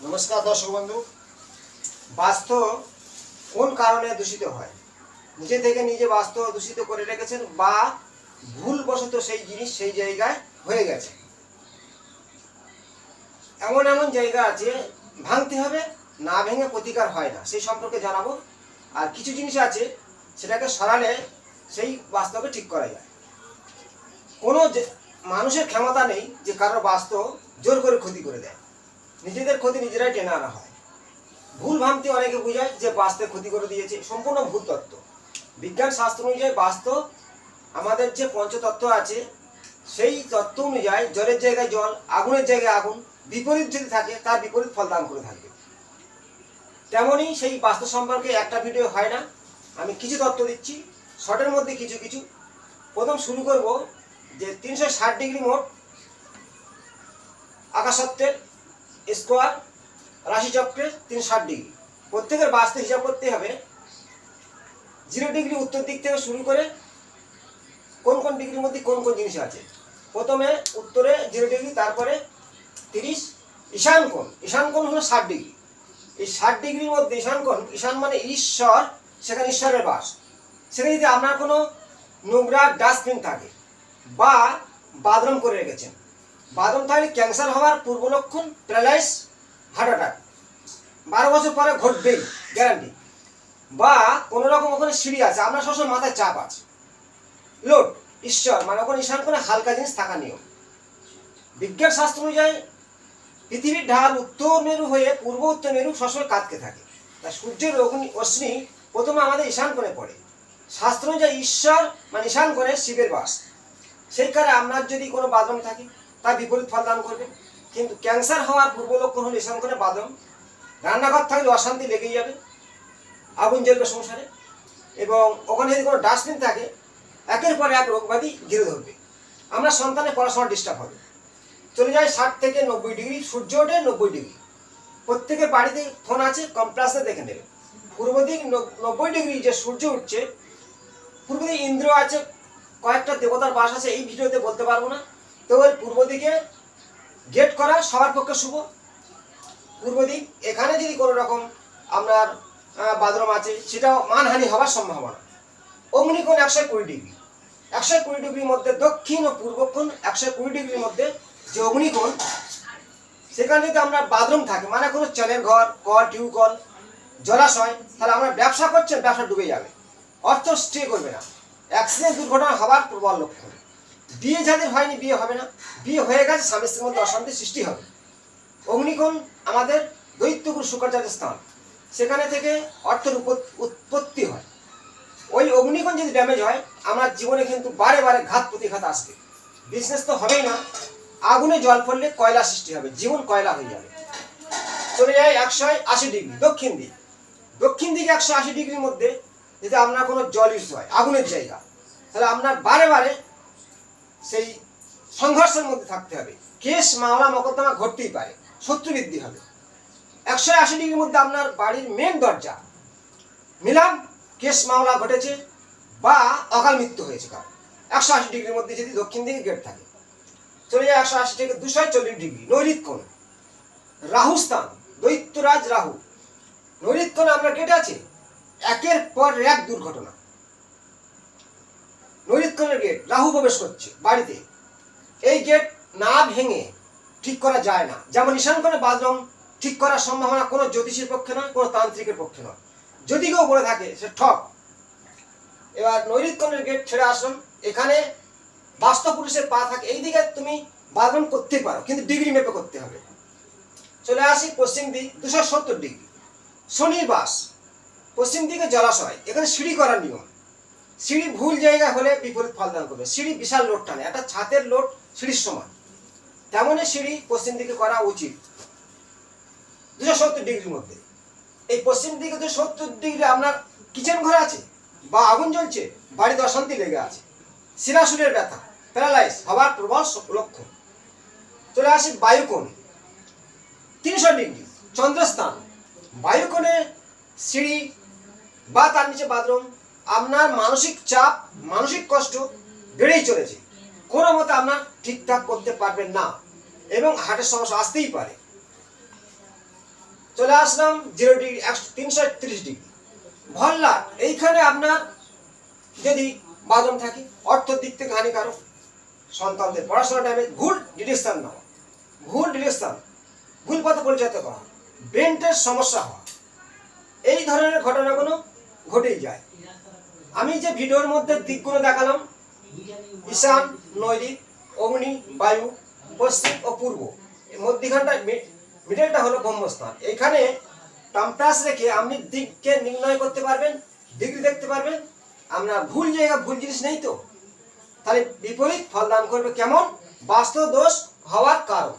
নমস্কার দর্শক বন্ধু। বাস্তু কোন কারণে দূষিত হয়? নিজে থেকে নিজে বাস্তু দূষিত করে রেখেছেন বা ভুলবশত সেই জিনিস সেই জায়গায় হয়ে গেছে। এমন এমন জায়গা আছে ভাঙতে হবে, না ভেঙে প্রতিকার হয় না, সেই সম্পর্কে জানাবো। আর কিছু জিনিস আছে সেটাকে সরালে সেই বাস্তুকে ঠিক করা যায়। কোনো মানুষের ক্ষমতা নেই যে কারোর বাস্তু জোর করে ক্ষতি করে দেয়। নিজেদের ক্ষতি নিজেরাই টেনে আনা হয়। ভুল ভ্রান্তি অনেকে বোঝায় যে বাস্তু ক্ষতি করে দিয়েছে, সম্পূর্ণ ভুল তত্ত্ব। বিজ্ঞান শাস্ত্র অনুযায়ী বাস্তু আমাদের যে পঞ্চতত্ত্ব আছে সেই তত্ত্ব অনুযায়ী জলের জায়গায় জল, আগুনের জায়গায় আগুন, বিপরীত যদি থাকে তার বিপরীত ফল দান করে থাকবে। তেমনই সেই বাস্তু সম্পর্কে একটা ভিডিও হয় না, আমি কিছু তত্ত্ব দিচ্ছি শর্টের মধ্যে কিছু কিছু। প্রথম শুরু করব যে 360 ডিগ্রি মোট আকাশত্বের স্কোয়ার রাশিচক্রের 360 ডিগ্রি প্রত্যেকের বাস্তু হিসাব করতে হবে। 0 ডিগ্রি উত্তর দিক থেকে শুরু করে কোন কোন ডিগ্রির মধ্যে কোন কোন জিনিস আছে। প্রথমে উত্তরে 0 ডিগ্রি, তারপরে 30 ঈশান কোণ। ঈশান কোণ হলো 60 ডিগ্রি। এই 60 ডিগ্রির মধ্যে ঈশান কোণ, ঈশান মানে ঈশ্বর, সেখানে ঈশ্বরের বাস। সেখানে যদি আপনার কোনো নোংরা ডাস্টবিন থাকে বা বাথরুম করে রেখেছেন, বাথরুম থাকলে ক্যান্সার হওয়ার পূর্ব লক্ষণ, প্যারালাইস, হার্ট অ্যাটাক 12 বছর পরে ঘটবেই, গ্যারান্টি। বা কোনো রকম ওখানে সিঁড়ি আছে, আপনার সবসময় মাথায় চাপ আছে, লোড, ঈশ্বর মানে ওখানে ঈশান কোণে হালকা জিনিস থাকা নিয়ম। বিজ্ঞান শাস্ত্র অনুযায়ী পৃথিবীর ঢাল উত্তর মেরু হয়ে পূর্ব উত্তর মেরু সবসময় কাঁদতে থাকে। তা সূর্যের রশ্মি প্রথমে আমাদের ঈশান কোণে পড়ে। শাস্ত্র অনুযায়ী ঈশ্বর মানে ঈশান কোণে শিবের বাস। সেই কারণে আপনার যদি কোনো বাথরুম থাকে তার বিপরীত ফল দান করবে। কিন্তু ক্যান্সার হওয়ার পূর্ব লক্ষণ হলো ঈশান কোণে বাথরুম। রান্নাঘর থাকলে অশান্তি লেগেই যাবে, আগুন জ্বলবে সংসারে। এবং ওখানে যদি কোনো ডাস্টবিন থাকে একের পর এক রোগবাদী ঘিরে ধরবে। আমরা সন্তানের পড়াশোনা ডিস্টার্ব হবে। চলে যায় 60 থেকে 90 ডিগ্রি, সূর্য ওঠে 90 ডিগ্রি। প্রত্যেকের বাড়িতে ফোন আছে, কমপ্লাসে দেখে নেবে। পূর্ব দিক 90 ডিগ্রি যে সূর্য উঠছে, পূর্ব দিকে ইন্দ্র আছে, কয়েকটা দেবতার বাস আছে, এই ভিডিওতে বলতে পারবো না। তো ওই পূর্ব দিকে গেট করা সবার পক্ষে শুভ। পূর্ব দিক এখানে যদি কোনো রকম আপনার বাথরুম আছে সেটাও মানহানি হওয়ার সম্ভাবনা। অগ্নিকোণ 120 ডিগ্রি, 120 ডিগ্রির মধ্যে দক্ষিণ ও পূর্বকোণ 120 ডিগ্রির মধ্যে যে অগ্নিকোণ, সেখানে যদি আমরা বাথরুম থাকে মানে কোনো চালের ঘর, কল, টিউবকল, জলাশয়, তাহলে আমরা ব্যবসা করছেন, ব্যবসা ডুবে যাবে, অর্থ স্টে করবে না, অ্যাক্সিডেন্ট দুর্ঘটনা হওয়ার প্রবল লক্ষণ। বিয়ে যাদের হয়নি বিয়ে হবে না, বিয়ে হয়ে গেছে স্বামী স্ত্রীর মধ্যে অশান্তি সৃষ্টি হবে। অগ্নিকোণ আমাদের দৈত্যগুরু শুক্রাচার্যের স্থান, সেখানে থেকে অর্থের উৎপত্তি হয়। ওই অগ্নিকোণ যদি ড্যামেজ হয় আমার জীবনে কিন্তু বারে বারে ঘাত প্রতিঘাত আসবে। বিজনেস তো হবেই না, আগুনে জল পড়লে কয়লা সৃষ্টি হবে, জীবন কয়লা হয়ে যাবে। চলে যায় 180 ডিগ্রি দক্ষিণ দিক। দক্ষিণ দিকে 180 ডিগ্রির মধ্যে যদি আপনার কোনো জল ইউজ হয়, আগুনের জায়গা, তাহলে আপনার বারে বারে সেই সংঘর্ষের মধ্যে থাকতে হবে। কেস মামলা মোকদ্দমা ঘটতেই পারে, শত্রু বৃদ্ধি হবে। 180 ডিগ্রির মধ্যে আপনার বাড়ির মেন দরজা মিলাম, কেস মামলা ঘটেছে বা অকাল মৃত্যু হয়েছে কারণ। 180 ডিগ্রির মধ্যে যদি দক্ষিণ দিকে গেট থাকে। চলে যায় 180 থেকে 240 ডিগ্রি নৈঋত কোণ, রাহু স্থান, দৈত্যরাজ রাহু। নৈঋত কোণে আপনার গেট আছে, একের পর এক দুর্ঘটনা। নৈঋত কোণের গেট, রাহু প্রবেশ করছে বাড়িতে, এই গেট না ভেঙে ঠিক করা যায় না। যেমন ঈশান কোণে বাথরুম ঠিক করার সম্ভাবনা কোনো জ্যোতিষীর পক্ষে নয়, কোনো তান্ত্রিকের পক্ষে নয়, যদি কেউ বলে থাকে সে ঠক। এবার নৈঋত কোণের গেট ছেড়ে আসুন, এখানে বাস্তব পুরুষের পা থাকে, এই দিকে তুমি বাথরুম করতে পারো কিন্তু ডিগ্রি মেপে করতে হবে। চলে আসি পশ্চিম দিক, 270 ডিগ্রি শনির বাস। পশ্চিম দিকে জলাশয়, এখানে সিঁড়ি করার নিয়ম। সিঁড়ি ভুল জায়গায় হলে বিপরীত ফল দান করবে। সিঁড়ি বিশাল লোড টানে, একটা ছাদের লোড সিঁড়ির সমান, তেমনই সিঁড়ি পশ্চিম দিকে করা উচিত 270 ডিগ্রির মধ্যে। এই পশ্চিম দিকে 270 ডিগ্রি আপনার কিচেন ঘর আছে বা আগুন জ্বলছে, বাড়িতে অশান্তি লেগে আছে, শিরাশুরের ব্যথা, প্যারালাইস হওয়ার প্রবল লক্ষণ। চলে আসি বায়ুকোণ, 300 ডিগ্রি চন্দ্রস্থান। বায়ুকোণে সিঁড়ি বা তার নিচে বাথরুম, আপনার মানসিক চাপ, মানসিক কষ্ট বেড়েই চলেছে, কোনো মতে আপনার ঠিকঠাক করতে পারবেন না এবং হার্টের সমস্যা আসতেই পারে। চলে আসলাম 0 ডিগ্রি 331 ডিগ্রি ভল্লাট। এইখানে আপনার যদি বাথরুম থাকে অর্থের দিক থেকে হানিকারক, সন্তানদের পড়াশোনা টাইমে ভুল ডিরেকশন নেওয়া, ভুল পথে পরিচালিত করা, ব্রেনের সমস্যা হওয়া, এই ধরনের ঘটনাগুলো ঘটেই যায়। আমি যে ভিডিওর মধ্যে দিকগুলো দেখালাম, ঈশান, নৈরিত, অগ্নি, বায়ু, পশ্চিম ও পূর্ব, এর মধ্যখানটা মিডলটা হলো ব্রহ্মস্থান। এখানে কম্পাস রেখে আপনি দিককে নির্ণয় করতে পারবেন, ডিগ্রি দেখতে পারবেন। আপনার ভুল জায়গা, ভুল জিনিস নেই তো, তাহলে বিপরীত ফল দান করবে। কেমন? বাস্তু দোষ হওয়ার কারণ,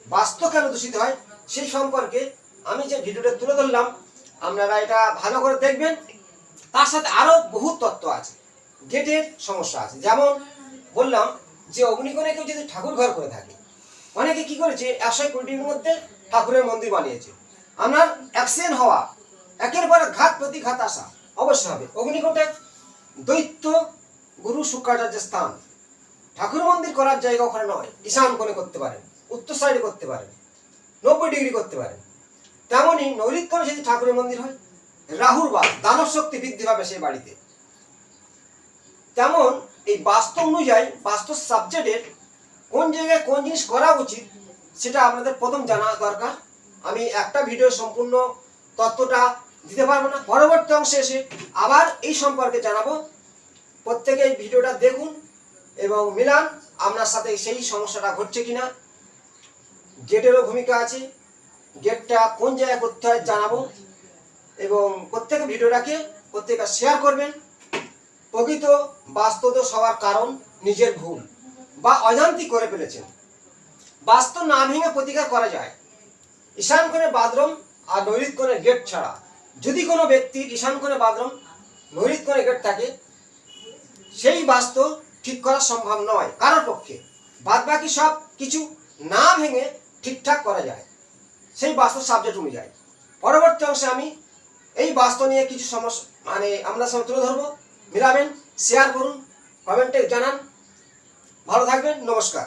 বাস্তু কেন দূষিত হয় সেই সম্পর্কে আমি যে ভিডিওটা তুলে ধরলাম, আপনারা এটা ভালো করে দেখবেন। তার সাথে আরো বহু তত্ত্ব আছে। গেটের সমস্যা আছে, যেমন বললাম যে অগ্নিকোণে কেউ যদি ঠাকুর ঘর করে থাকে, অনেকে কি করেছে 120 ডিগ্রির মধ্যে ঠাকুরের মন্দির বানিয়েছে। আপনার অ্যাক্সিডেন্ট হওয়া, একের পর ঘাত প্রতিঘাত আসা অবশ্যই হবে। অগ্নিকোণে দৈত্য গুরু শুক্রাচার্যের স্থান, ঠাকুর মন্দির করার জায়গা ওখানে নয়। ঈশান কোণে করতে পারেন, উত্তর সাইডে করতে পারেন, 90 ডিগ্রি করতে পারেন। তেমনই নৈরিত কোণে যদি ঠাকুরের মন্দির হয়, রাহুর বাস, দানব শক্তি বৃদ্ধি পাবে সেই বাড়িতে। তেমন এই বাস্তু অনুযায়ী বাস্তু সাবজেক্টের কোন জায়গায় কোন জিনিস করা উচিত সেটা আপনাদের প্রথম জানা দরকার। আমি একটা ভিডিও সম্পূর্ণ তত্ত্বটা দিতে পারবো না, পরবর্তী অংশে এসে আবার এই সম্পর্কে জানাবো। প্রত্যেকে এই ভিডিওটা দেখুন এবং মিলান আপনার সাথে সেই সমস্যাটা ঘটছে কিনা। গেটেরও ভূমিকা আছে, গেটটা কোন জায়গায় করতে হয় জানাবো। এবং প্রত্যেকে ভিডিওটাকে প্রত্যেকে শেয়ার করবেন। প্রকৃত বাস্তুদোষ হওয়ার কারণ নিজের ভুল বা অজান্তি করে ফেলেছেন। বাস্তু না ভেঙে প্রতিকার করা যায় ঈশান কোণে বাথরুম আর নৈরিত কোণে গেট ছাড়া। যদি কোনো ব্যক্তির ঈশান কোণে বাথরুম, নৈরিত কোণে গেট থাকে, সেই বাস্তু ঠিক করা সম্ভব নয় কারোর পক্ষে। বাদ বাকি সব কিছু না ভেঙে ঠিকঠাক করা যায় সেই বাস্তু সাবজেক্ট অনুযায়ী। পরবর্তী অংশে আমি এই বাস্তু নিয়ে কিছু সমস্যা আমরা সামনে তুলে ধরবো। মিলাবেন, শেয়ার করুন, কমেন্টে জানান। ভালো থাকবেন, নমস্কার।